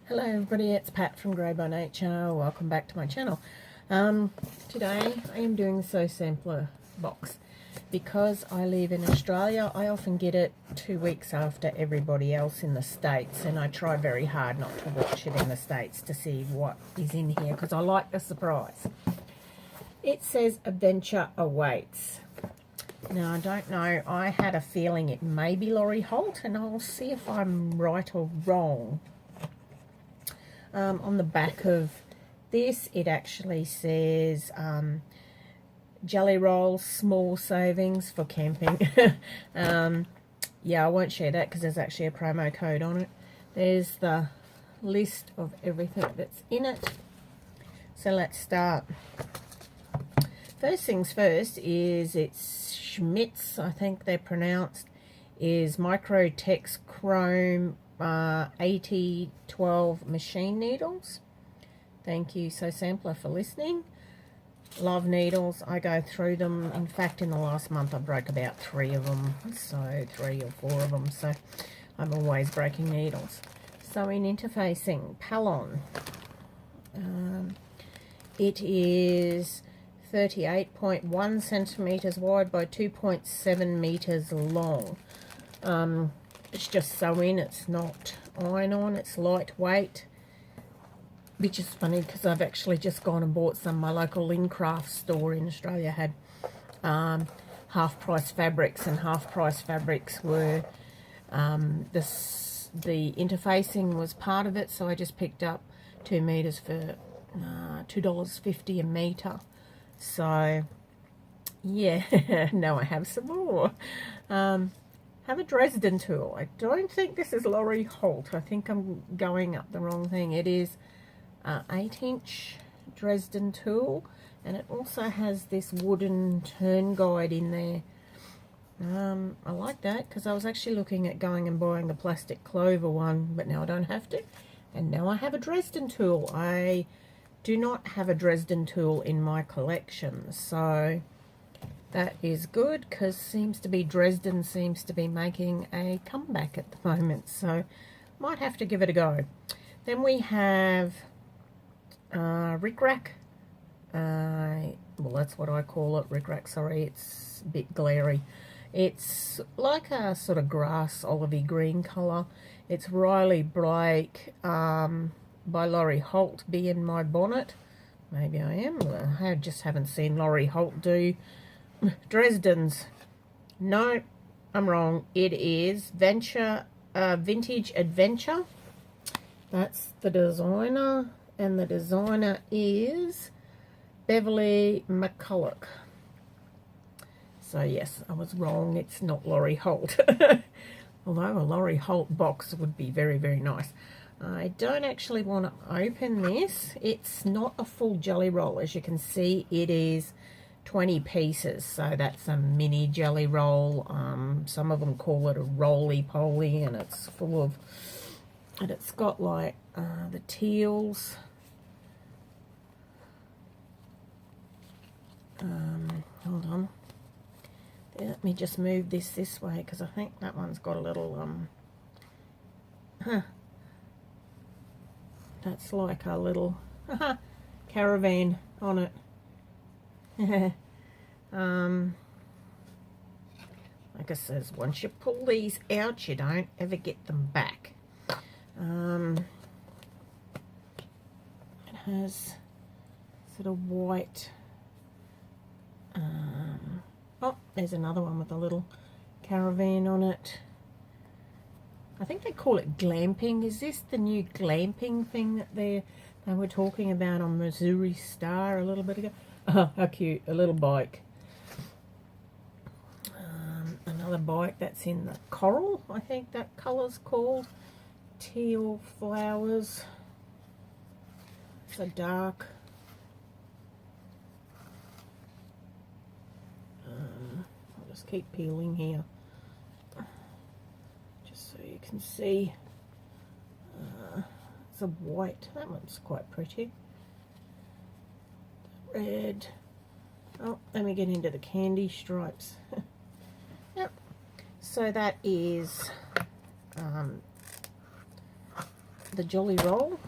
Hello everybody, it's Pat from Grey by Nature. Welcome back to my channel. Today I am doing the So Sampler box. Because I live in Australia, I often get it 2 weeks after everybody else in the States, and I try very hard not to watch it in the States to see what is in here because I like the surprise. It says Adventure Awaits. Now I don't know, I had a feeling it may be Laurie Holt, and I'll see if I'm right or wrong. On the back of this, it actually says jelly rolls, small savings for camping. Yeah, I won't share that because there's actually a promo code on it. There's the list of everything that's in it. So let's start. First things first is it's Schmidt's, I think they're pronounced, is Microtex Chrome 8012 machine needles. Thank you, So Sampler, for listening. Love needles. I go through them. In fact, in the last month I broke about 3 of them, so 3 or 4 of them, so I'm always breaking needles. So in interfacing, Pallon, it is 38.1 centimeters wide by 2.7 meters long. It's just sew in, it's not iron on, it's lightweight, which is funny because I've actually just gone and bought some. My local Lincraft store in Australia had half price fabrics, and half price fabrics were the interfacing was part of it, so I just picked up 2 meters for $2.50 a meter. So yeah, now I have some more. Have a Dresden tool. I don't think this is Laurie Holt. I think I'm going up the wrong thing. It is 8-inch Dresden tool, and it also has this wooden turn guide in there. I like that because I was actually looking at going and buying the plastic clover one, but now I don't have to. And now I have a Dresden tool. I do not have a Dresden tool in my collection, so that is good because Dresden seems to be making a comeback at the moment, so might have to give it a go. Then we have Rick Rack. Well, that's what I call it, Rick Rack. Sorry, it's a bit glary. It's like a sort of grass olivey green colour. It's Riley Blake by Laurie Holt, Be In My Bonnet. Maybe I am. I just haven't seen Laurie Holt do Dresden's. No, I'm wrong. It is Vintage Adventure. That's the designer, and the designer is Beverly McCullough. So yes, I was wrong. It's not Laurie Holt. Although a Laurie Holt box would be very, very nice. I don't actually want to open this. It's not a full jelly roll. As you can see, it is 20 pieces, so that's a mini jelly roll. Some of them call it a roly-poly, and it's full of, and it's got like the teals. Hold on. Let me just move this way because I think that one's got a little that's like a little caravan on it. Like I says, once you pull these out, you don't ever get them back. It has sort of white. Oh, there's another one with a little caravan on it. I think they call it glamping. Is this the new glamping thing that they were talking about on Missouri Star a little bit ago? Oh, how cute, a little bike. Another bike that's in the coral, I think that colour's called. Teal flowers. It's a dark. I'll just keep peeling here, just so you can see. It's a white. That one's quite pretty. Red. Oh, let me get into the candy stripes. Yep. So that is the Jolly Roll.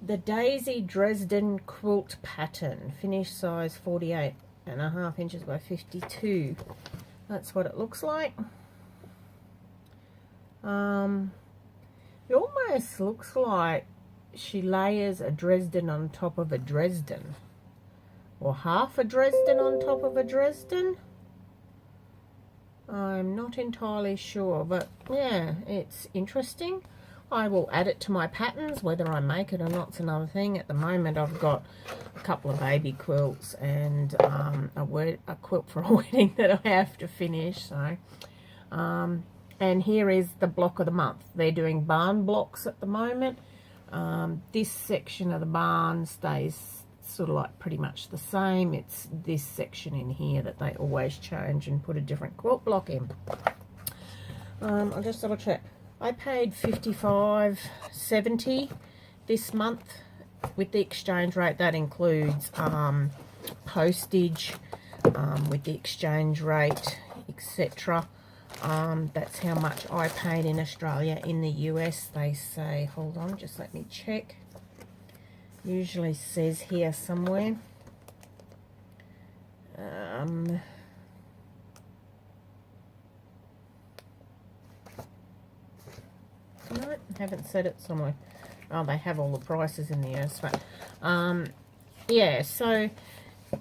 The Daisy Dresden Quilt Pattern, finish size 48.5 inches by 52. That's what it looks like. It almost looks like she layers a Dresden on top of a Dresden, or half a Dresden on top of a Dresden. I'm not entirely sure, but yeah, it's interesting. I will add it to my patterns. Whether I make it or not's another thing. At the moment, I've got a couple of baby quilts and a quilt for a wedding that I have to finish. So, and here is the block of the month. They're doing barn blocks at the moment. This section of the barn stays sort of like pretty much the same. It's this section in here that they always change and put a different quilt block in. I'll just double check. I paid $55.70 this month with the exchange rate. That includes postage with the exchange rate, etc. That's how much I paid in Australia. In the US, they say, hold on, just let me check. Usually says here somewhere. No, haven't said it somewhere. Oh, they have all the prices in the US, but yeah, so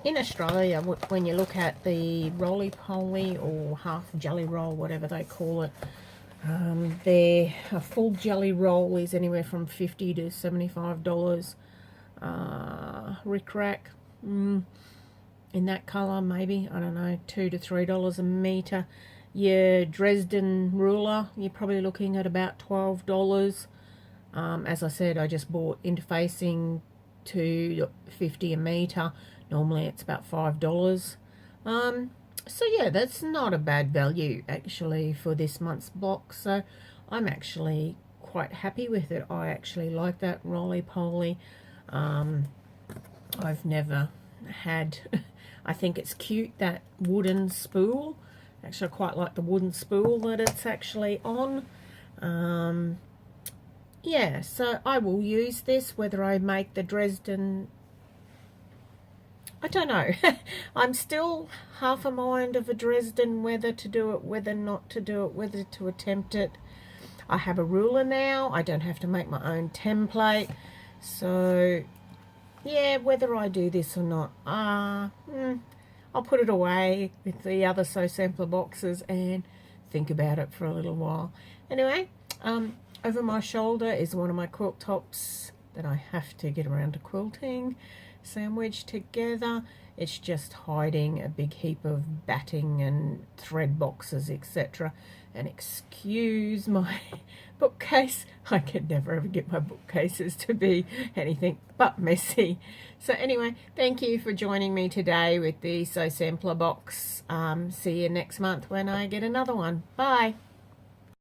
in Australia, when you look at the roly-poly or half jelly roll, whatever they call it, a full jelly roll is anywhere from $50 to $75. Rick-rack, in that colour, maybe, I don't know, $2 to $3 a metre. Your Dresden ruler, you're probably looking at about $12. As I said, I just bought interfacing to $50 a metre. Normally it's about $5. So yeah, that's not a bad value actually for this month's block. So I'm actually quite happy with it. I actually like that roly-poly. I've never had, I think it's cute, that wooden spool. Actually, I quite like the wooden spool that it's actually on. Yeah, so I will use this, whether I make the Dresden, I don't know. I'm still half a mind of a Dresden, whether to do it, whether not to do it, whether to attempt it. I have a ruler now. I don't have to make my own template. So, yeah, whether I do this or not, I'll put it away with the other So Sampler boxes and think about it for a little while. Anyway, over my shoulder is one of my quilt tops that I have to get around to quilting, sandwiched together. It's just hiding a big heap of batting and thread boxes, etc. And excuse my bookcase. I could never ever get my bookcases to be anything but messy. So anyway, thank you for joining me today with the So Sampler box. See you next month when I get another one. Bye.